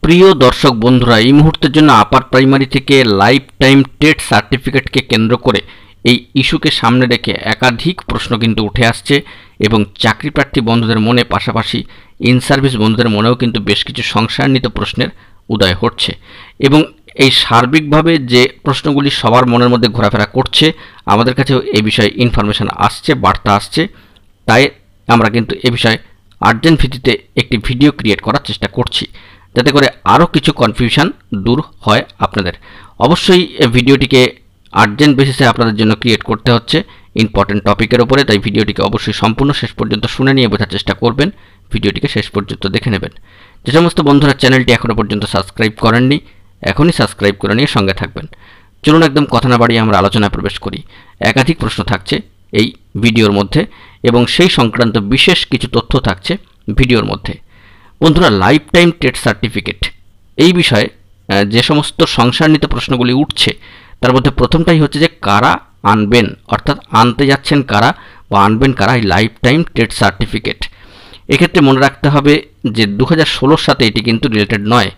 প্রিয় দর্শক বন্ধুরা, এই মুহূর্তের জন্য আপার প্রাইমারি থেকে লাইফ টাইম টেট সার্টিফিকেটকে কেন্দ্র করে এই ইস্যুকে সামনে রেখে একাধিক প্রশ্ন কিন্তু উঠে আসছে এবং চাকরি প্রার্থী বন্ধুদের মনে পাশাপাশি ইন সার্ভিস বন্ধুদের মনেও কিন্তু বেশ কিছু সংশয়ান্বিত প্রশ্নের উদয় হচ্ছে এবং এই সার্বিকভাবে যে প্রশ্নগুলি সবার মনের মধ্যে ঘোরাফেরা করছে, আমাদের কাছেও এই বিষয়ে ইনফরমেশন আসছে, বার্তা আসছে। তাই আমরা কিন্তু এ বিষয়ে আর্জেন্ট ভিত্তিতে একটি ভিডিও ক্রিয়েট করার চেষ্টা করছি, যাতে করে আরও কিছু কনফিউশন দূর হয় আপনাদের। অবশ্যই ভিডিওটিকে আর্জেন্ট বেসিসে আপনাদের জন্য ক্রিয়েট করতে হচ্ছে ইম্পর্টেন্ট টপিকের উপরে, তাই ভিডিওটিকে অবশ্যই সম্পূর্ণ শেষ পর্যন্ত শুনে নিয়ে বোঝার চেষ্টা করবেন। ভিডিওটিকে শেষ পর্যন্ত দেখে নেবেন। যে সমস্ত বন্ধুরা চ্যানেলটি এখনও পর্যন্ত সাবস্ক্রাইব করেননি, এখনই সাবস্ক্রাইব করে নিয়ে সঙ্গে থাকবেন। চলুন একদম কথা না বাড়িয়ে আমরা আলোচনায় প্রবেশ করি। একাধিক প্রশ্ন থাকছে এই ভিডিওর মধ্যে এবং সেই সংক্রান্ত বিশেষ কিছু তথ্য থাকছে ভিডিওর মধ্যে। বন্ধুরা, লাইফ টাইম টেট সার্টিফিকেট এই বিষয়ে যে সমস্ত সংশয়ান্বিত প্রশ্নগুলি উঠছে তার মধ্যে প্রথমটাই হচ্ছে যে কারা আনবেন, অর্থাৎ আনতে যাচ্ছেন কারা বা আনবেন কারা এই লাইফ টাইম টেট সার্টিফিকেট। এক্ষেত্রে মনে রাখতে হবে যে 2016 সাথে এটি কিন্তু রিলেটেড নয়।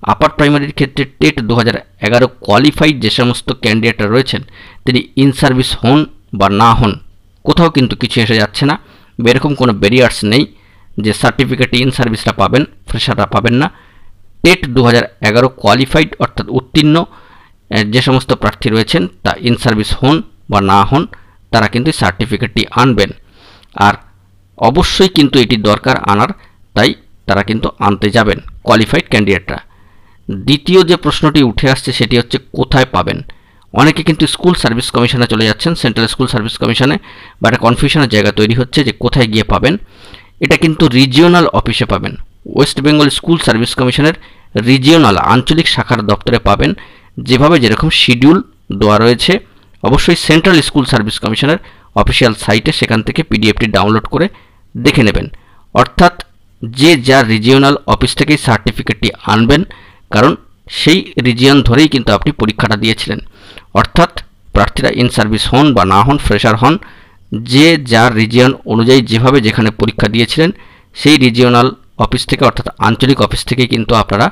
আপার প্রাইমারির ক্ষেত্রে টেট 2011 কোয়ালিফাইড যে সমস্ত ক্যান্ডিডেটরা রয়েছেন তিনি ইন সার্ভিস হন বা না হন, কোথাও কিন্তু কিছু এসে যাচ্ছে না, এরকম কোনো ব্যারিয়ার্স নেই যে সার্টিফিকেট ইন সার্ভিসরা পাবেন, ফ্রেশাররা পাবেন না। টেট 2011 কোয়ালিফাইড অর্থাৎ উত্তীর্ণ যে সমস্ত প্রার্থী রয়েছেন তা ইন সার্ভিস হন বা না হন, তারা কিন্তু সার্টিফিকেটটি আনবেন। আর অবশ্যই কিন্তু এটি দরকার আনার, তাই তারা কিন্তু আনতে যাবেন কোয়ালিফাইড ক্যান্ডিডেটরা। দ্বিতীয় যে প্রশ্নটি উঠে আসছে সেটি হচ্ছে কোথায় পাবেন। অনেকে কিন্তু স্কুল সার্ভিস কমিশনে চলে যাচ্ছেন, সেন্ট্রাল স্কুল সার্ভিস কমিশনে, বা একটা কনফিউশনের জায়গা তৈরি হচ্ছে যে কোথায় গিয়ে পাবেন। এটা কিন্তু রিজিওনাল অফিসে পাবেন। ওয়েস্ট বেঙ্গল স্কুল সার্ভিস কমিশনের রিজিওনাল আঞ্চলিক শাখার দপ্তরে পাবেন, যেভাবে যেরকম শিডিউল দেওয়া রয়েছে। অবশ্যই সেন্ট্রাল স্কুল সার্ভিস কমিশনের অফিসিয়াল সাইটে সেখান থেকে পিডিএফটি ডাউনলোড করে দেখে নেবেন। অর্থাৎ যে যার রিজিওনাল অফিস থেকেই সার্টিফিকেটটি আনবেন, কারণ সেই রিজিয়ন ধরেই কিন্তু আপনি পরীক্ষাটা দিয়েছিলেন। অর্থাৎ প্রার্থীরা ইন সার্ভিস হন বা না হন, ফ্রেশার হন, যে যার রিজিয়ন অনুযায়ী যেভাবে যেখানে পরীক্ষা দিয়েছিলেন সেই রিজিওনাল অফিস থেকে অর্থাৎ আঞ্চলিক অফিস থেকেই কিন্তু আপনারা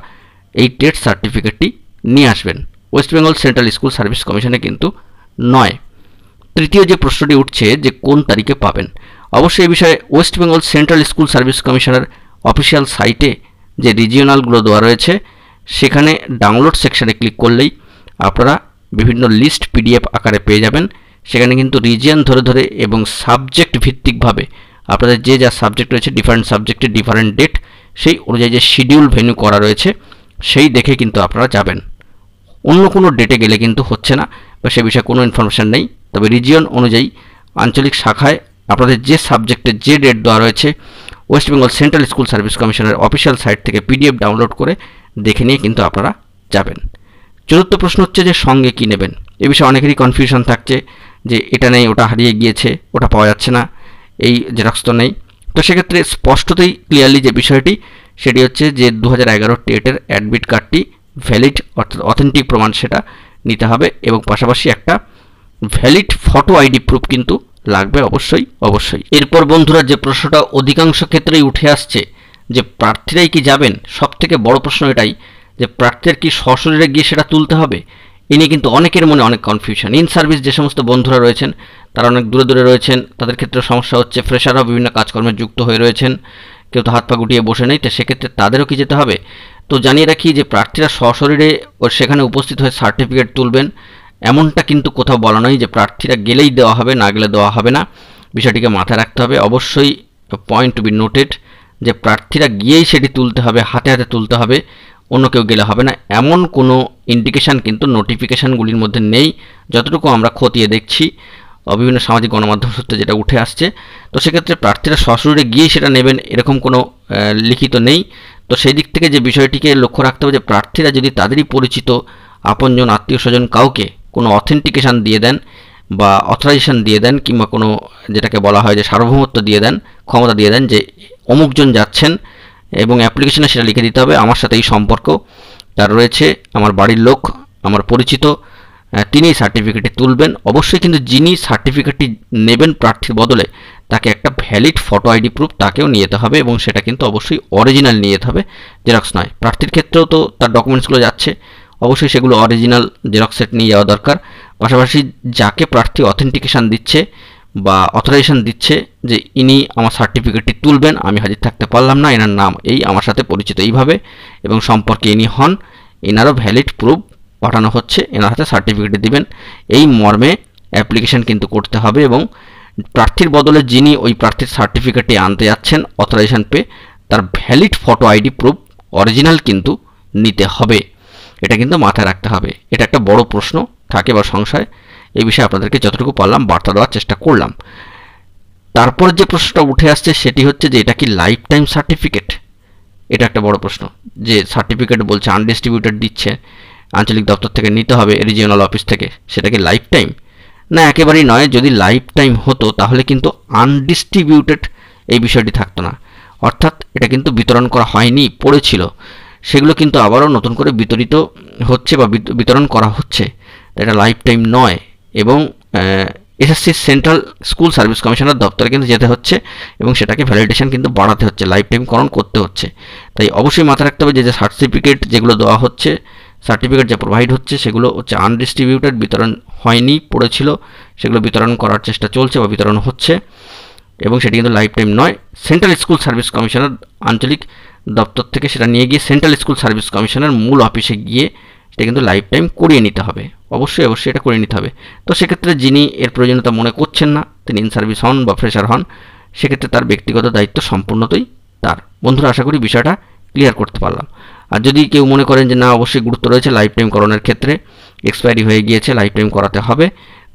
এই টেট সার্টিফিকেটটি নিয়ে আসবেন, West Bengal central school service কমিশনে কিন্তু নয়। তৃতীয় যে প্রশ্নটি উঠছে যে কোন তারিখে পাবেন, অবশ্যই এই বিষয়ে West Bengal central school service কমিশনের অফিসিয়াল সাইটে যে রিজিওনালগুলো দেওয়া রয়েছে সেখানে ডাউনলোড সেকশনে ক্লিক করলেই আপনারা বিভিন্ন লিস্ট পিডিএফ আকারে পেয়ে যাবেন। সেখানে কিন্তু রিজিয়ন ধরে ধরে এবং সাবজেক্ট ভিত্তিকভাবে আপনাদের যে যা সাবজেক্ট রয়েছে, ডিফারেন্ট সাবজেক্টে ডিফারেন্ট ডেট, সেই অনুযায়ী যে শিডিউল ভেন্যু করা রয়েছে সেই দেখে কিন্তু আপনারা যাবেন। অন্য কোনো ডেটে গেলে কিন্তু হচ্ছে না বা সে বিষয়ে কোনো ইনফরমেশান নেই। তবে রিজিয়ন অনুযায়ী আঞ্চলিক শাখায় আপনাদের যে সাবজেক্টে যে ডেট দেওয়া রয়েছে West Bengal central school service কমিশনের অফিসিয়াল সাইট থেকে পিডিএফ ডাউনলোড করে দেখে নিয়ে কিন্তু আপনারা যাবেন। চতুর্থ প্রশ্ন হচ্ছে যে সঙ্গে কী নেবেন। এ বিষয়ে অনেকেরই কনফিউশন থাকছে যে এটা নেই, ওটা হারিয়ে গিয়েছে, ওটা পাওয়া যাচ্ছে না, এই জেরক্স তো নেই। তো সেক্ষেত্রে স্পষ্টতই ক্লিয়ারলি যে বিষয়টি সেটি হচ্ছে যে 2011 টেটের অ্যাডমিট কার্ডটি ভ্যালিড অর্থাৎ অথেন্টিক প্রমাণ সেটা নিতে হবে এবং পাশাপাশি একটা ভ্যালিড ফটো আইডি প্রুফ কিন্তু লাগবে অবশ্যই। এরপর বন্ধুরা যে প্রশ্নটা অধিকাংশ ক্ষেত্রেই উঠে আসছে যে প্রার্থীরাই কি যাবেন, সবথেকে বড় প্রশ্ন এটাই যে প্রার্থীর কি সশরীরে গিয়ে সেটা তুলতে হবে। এ নিয়ে কিন্তু অনেকের মনে অনেক কনফিউশন। ইন সার্ভিস যে সমস্ত বন্ধুরা রয়েছেন তারা অনেক দূরে দূরে রয়েছেন, তাদের ক্ষেত্রে সমস্যা হচ্ছে। ফ্রেশাররাও বিভিন্ন কাজকর্মে যুক্ত হয়ে রয়েছেন, কেউ তো হাত পা গুটিয়ে বসে নেই, তো সেক্ষেত্রে তাদেরও কি যেতে হবে। তো জানিয়ে রাখি যে প্রার্থীরা সশরীরে সেখানে উপস্থিত হয়ে সার্টিফিকেট তুলবেন এমনটা কিন্তু কোথাও বলা নয় যে প্রার্থীরা গেলেই দেওয়া হবে, না গেলে দেওয়া হবে না। বিষয়টিকে মাথায় রাখতে হবে। অবশ্যই পয়েন্ট টু বি নোটেড যে প্রার্থীরা গিয়েই সেটি তুলতে হবে, হাতে হাতে তুলতে হবে, অন্য কেউ গেলে হবে না, এমন কোনো ইন্ডিকেশান কিন্তু নোটিফিকেশানগুলির মধ্যে নেই যতটুকু আমরা খতিয়ে দেখছি বিভিন্ন সামাজিক গণমাধ্যম সূত্রে যেটা উঠে আসছে। তো সেক্ষেত্রে প্রার্থীরা সশরীরে গিয়েই সেটা নেবেন এরকম কোনো লিখিত নেই। তো সেই দিক থেকে যে বিষয়টিকে লক্ষ্য রাখতে হবে যে প্রার্থীরা যদি তাদেরই পরিচিত আপনজন, আত্মীয় স্বজন কাউকে কোনো অথেন্টিকেশান দিয়ে দেন বা অথরাইজেশন দিয়ে দেন কিংবা কোনো যেটাকে বলা হয় যে সার্বভৌমত্ব দিয়ে দেন, ক্ষমতা দিয়ে দেন যে অমুকজন যাচ্ছেন এবং অ্যাপ্লিকেশনে সেটা লিখে দিতে হবে আমার সাথে এই সম্পর্ক তার রয়েছে, আমার বাড়ির লোক, আমার পরিচিত, তিনি সার্টিফিকেটটি তুলবেন। অবশ্যই কিন্তু যিনি সার্টিফিকেটটি নেবেন প্রার্থীর বদলে তাকে একটা ভ্যালিড ফটো আইডি প্রুফ তাকেও নিয়ে যেতে হবে, এবং সেটা কিন্তু অবশ্যই অরিজিনাল নিয়ে যেতে হবে, জেরক্স নয়। প্রার্থীর ক্ষেত্রেও তো তার ডকুমেন্টসগুলো যাচ্ছে, অবশ্যই সেগুলো অরিজিনাল জেরক্স সেট নিয়ে যাওয়া দরকার। পাশাপাশি যাকে প্রার্থী অথেন্টিকেশান দিচ্ছে বা অথরাইজেশন দিচ্ছে যে ইনি আমার সার্টিফিকেটটি তুলবেন, আমি হাজির থাকতে পারলাম না, এনার নাম এই, আমার সাথে পরিচিত এইভাবে এবং সম্পর্কে ইনি হন, এনারও ভ্যালিড প্রুফ পাঠানো হচ্ছে, এনার হাতে সার্টিফিকেট দিবেন, এই মর্মে অ্যাপ্লিকেশন কিন্তু করতে হবে। এবং প্রার্থীর বদলে যিনি ওই প্রার্থীর সার্টিফিকেটটি আনতে যাচ্ছেন অথরাইজেশন পেয়ে, তার valid photo ID proof original কিন্তু নিতে হবে। এটা কিন্তু মাথায় রাখতে হবে। এটা একটা বড় প্রশ্ন থাকে বা সংশয়, এই বিষয়ে আপনাদেরকে যতটুকু পারলাম বার্তা দেওয়ার চেষ্টা করলাম। তারপর যে প্রশ্নটা উঠে আসছে সেটি হচ্ছে যে এটা কি লাইফ টাইম সার্টিফিকেট? এটা একটা বড় প্রশ্ন, যে সার্টিফিকেট বলছে আনডিস্ট্রিবিউটেড দিচ্ছে, আঞ্চলিক দপ্তর থেকে নিতে হবে, রিজিওনাল অফিস থেকে, সেটা কি লাইফ টাইম? না, একেবারেই নয়। যদি লাইফ টাইম হতো তাহলে কিন্তু আনডিস্ট্রিবিউটেড এই বিষয়টি থাকতো না, অর্থাৎ এটা কিন্তু বিতরণ করা হয়নি, পড়েছিল, সেগুলো কিন্তু আবারও নতুন করে বিতরিত হচ্ছে বা বিতরণ করা হচ্ছে, এটা লাইফ টাইম নয়। এবং SSC central school service commissioner দপ্তরে কিন্তু যেতে হচ্ছে এবং সেটাকে ভ্যালিডেশন কিন্তু বাড়াতে হচ্ছে, লাইফ টাইমকরণ করতে হচ্ছে। তাই অবশ্যই মাথায় রাখতে হবে যে সার্টিফিকেট যেগুলো দেওয়া হচ্ছে, সার্টিফিকেট যা প্রোভাইড হচ্ছে সেগুলো হচ্ছে আনডিস্ট্রিবিউটেড, বিতরণ হয়নি, পড়েছিল, সেগুলো বিতরণ করার চেষ্টা চলছে বা বিতরণ হচ্ছে, এবং সেটি কিন্তু লাইফ টাইম নয়। সেন্ট্রাল স্কুল সার্ভিস কমিশনার আঞ্চলিক দপ্তর থেকে সেটা নিয়ে গিয়ে সেন্ট্রাল স্কুল সার্ভিস কমিশনের মূল অফিসে গিয়ে সেটা কিন্তু লাইফ টাইম করিয়ে নিতে হবে, অবশ্যই এটা করিয়ে নিতে হবে। তো সেক্ষেত্রে যিনি এর প্রয়োজনীয়তা মনে করছেন না, তিনি ইন সার্ভিস হন বা ফ্রেশার হন, সেক্ষেত্রে তার ব্যক্তিগত দায়িত্ব সম্পূর্ণতই তার। বন্ধুরা, আশা করি বিষয়টা ক্লিয়ার করতে পারলাম। আর যদি কেউ মনে করেন যে না, অবশ্যই গুরুত্ব রয়েছে লাইফ টাইম করণের ক্ষেত্রে, এক্সপায়ারি হয়ে গিয়েছে, লাইফ টাইম করাতে হবে,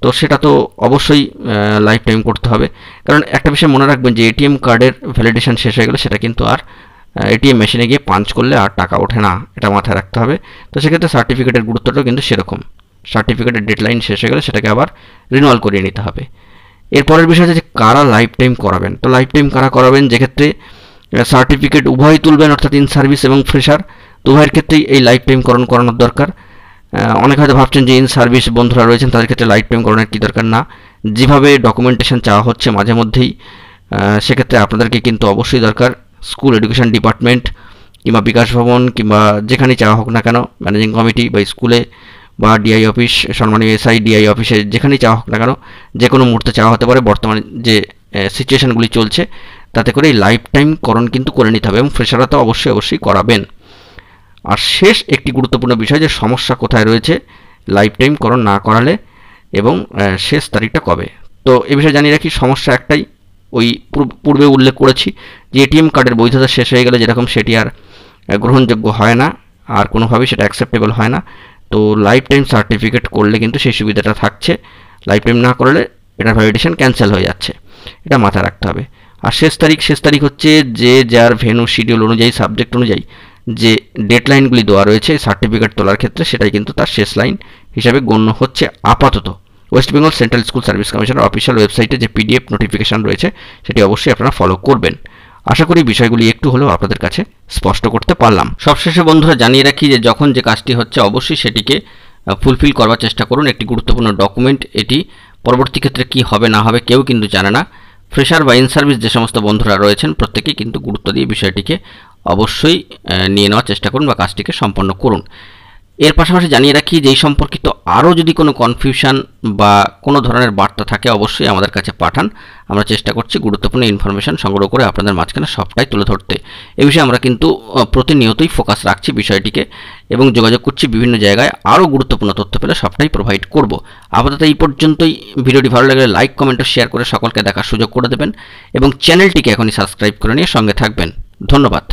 তো সেটা তো অবশ্যই লাইফ টাইম করতে হবে। কারণ একটা বিষয় মনে রাখবেন যে এটিএম কার্ডের ভ্যালিডেশন শেষ হয়ে গেলে সেটা কিন্তু আর এটিএম মেশিনে গিয়ে পাঞ্চ করলে আর টাকা ওঠে না, এটা মাথায় রাখতে হবে। তো সেক্ষেত্রে সার্টিফিকেটের গুরুত্বটাও কিন্তু সেরকম, সার্টিফিকেটের ডেডলাইন শেষ হয়ে গেলে সেটাকে আবার রিনিউয়াল করিয়ে নিতে হবে। এরপরের বিষয় হচ্ছে যে কারা লাইফ টাইম করাবেন। তো লাইফ টাইম কারা করাবেন? যেক্ষেত্রে সার্টিফিকেট উভয় তুলবেন, অর্থাৎ ইন সার্ভিস এবং ফ্রেশার, তো উভয়ের ক্ষেত্রেই এই লাইফ টাইম করানোর দরকার। অনেকে হয়তো ভাবছেন যে ইন সার্ভিস বন্ধুরা রয়েছেন তাদের ক্ষেত্রে লাইফ টাইম করানোর কী দরকার, না, যেভাবে ডকুমেন্টেশন চাওয়া হচ্ছে মাঝে মধ্যেই, সেক্ষেত্রে আপনাদেরকে কিন্তু অবশ্যই দরকার স্কুল এডুকেশন ডিপার্টমেন্ট কিংবা বিকাশ ভবন কিংবা যেখানেই চাওয়া হোক না কেন, ম্যানেজিং কমিটি বা স্কুলে বা ডিআই অফিস, সম্মানীয় এসআই ডিআই অফিসে যেখানেই চাওয়া হোক না কেন, যে কোনো মুহূর্তে চাওয়া হতে পারে। বর্তমানে যে সিচুয়েশানগুলি চলছে তাতে করে এই লাইফ টাইম করণ কিন্তু করে নিতে হবে, এবং ফ্রেশাররা তো অবশ্যই করাবেন। আর শেষ একটি গুরুত্বপূর্ণ বিষয় যে সমস্যা কোথায় রয়েছে লাইফ টাইম করণ না করালে, এবং শেষ তারিখটা কবে। তো এ বিষয়ে জানিয়ে রাখি, সমস্যা একটাই, ওই পূর্বে উল্লেখ করেছি যে এটিএম কার্ডের বৈধতা শেষ হয়ে গেলে যেরকম সেটি আর গ্রহণযোগ্য হয় না, আর কোনোভাবেই সেটা অ্যাকসেপ্টেবল হয় না। তো লাইফ টাইম সার্টিফিকেট করলে কিন্তু সেই সুবিধাটা থাকছে, লাইফ টাইম না করলে এটার ভ্যালিডেশন ক্যান্সেল হয়ে যাচ্ছে, এটা মাথায় রাখতে হবে। আর শেষ তারিখ হচ্ছে যে যার ভেন্যু শিডিউল অনুযায়ী, সাবজেক্ট অনুযায়ী যে ডেডলাইনগুলি দেওয়া রয়েছে সার্টিফিকেট তোলার ক্ষেত্রে, সেটাই কিন্তু তার শেষ লাইন হিসাবে গণ্য হচ্ছে আপাতত। West Bengal central school service কমিশনের অফিসিয়াল ওয়েবসাইটে যে পিডিএফ নোটিফিকেশান রয়েছে সেটি অবশ্যই আপনারা ফলো করবেন। আশা করি বিষয়গুলি একটু হলেও আপনাদের কাছে স্পষ্ট করতে পারলাম। সবশেষে বন্ধুরা জানিয়ে রাখি যে যখন যে কাজটি হচ্ছে অবশ্যই সেটিকে ফুলফিল করবার চেষ্টা করুন। একটি গুরুত্বপূর্ণ ডকুমেন্ট এটি, পরবর্তী ক্ষেত্রে কি হবে না হবে কেউ কিন্তু জানে না। ফ্রেশার বা ইন সার্ভিস যে সমস্ত বন্ধুরা রয়েছেন প্রত্যেকেই কিন্তু গুরুত্ব দিয়ে বিষয়টিকে অবশ্যই নিয়ে নেওয়ার চেষ্টা করুন বা কাজটিকে সম্পন্ন করুন। এর পাশাপাশি জানিয়ে রাখি যে এই সম্পর্কিত আরও যদি কোনো কনফিউশন বা কোনো ধরনের বার্তা থাকে অবশ্যই আমাদের কাছে পাঠান, আমরা চেষ্টা করছি গুরুত্বপূর্ণ ইনফরমেশন সংগ্রহ করে আপনাদের মাঝখানে সবটাই তুলে ধরতে। এই বিষয়ে আমরা কিন্তু প্রতিনিয়তই ফোকাস রাখছি বিষয়টিকে এবং যোগাযোগ করছি বিভিন্ন জায়গায়, আরও গুরুত্বপূর্ণ তথ্য পেলে সবটাই প্রোভাইড করব। আপাতত এই পর্যন্তই। ভিডিওটি ভালো লাগলে লাইক, কমেন্ট ও শেয়ার করে সকলকে দেখার সুযোগ করে দেবেন এবং চ্যানেলটিকে এখনই সাবস্ক্রাইব করে নিয়ে সঙ্গে থাকবেন। ধন্যবাদ।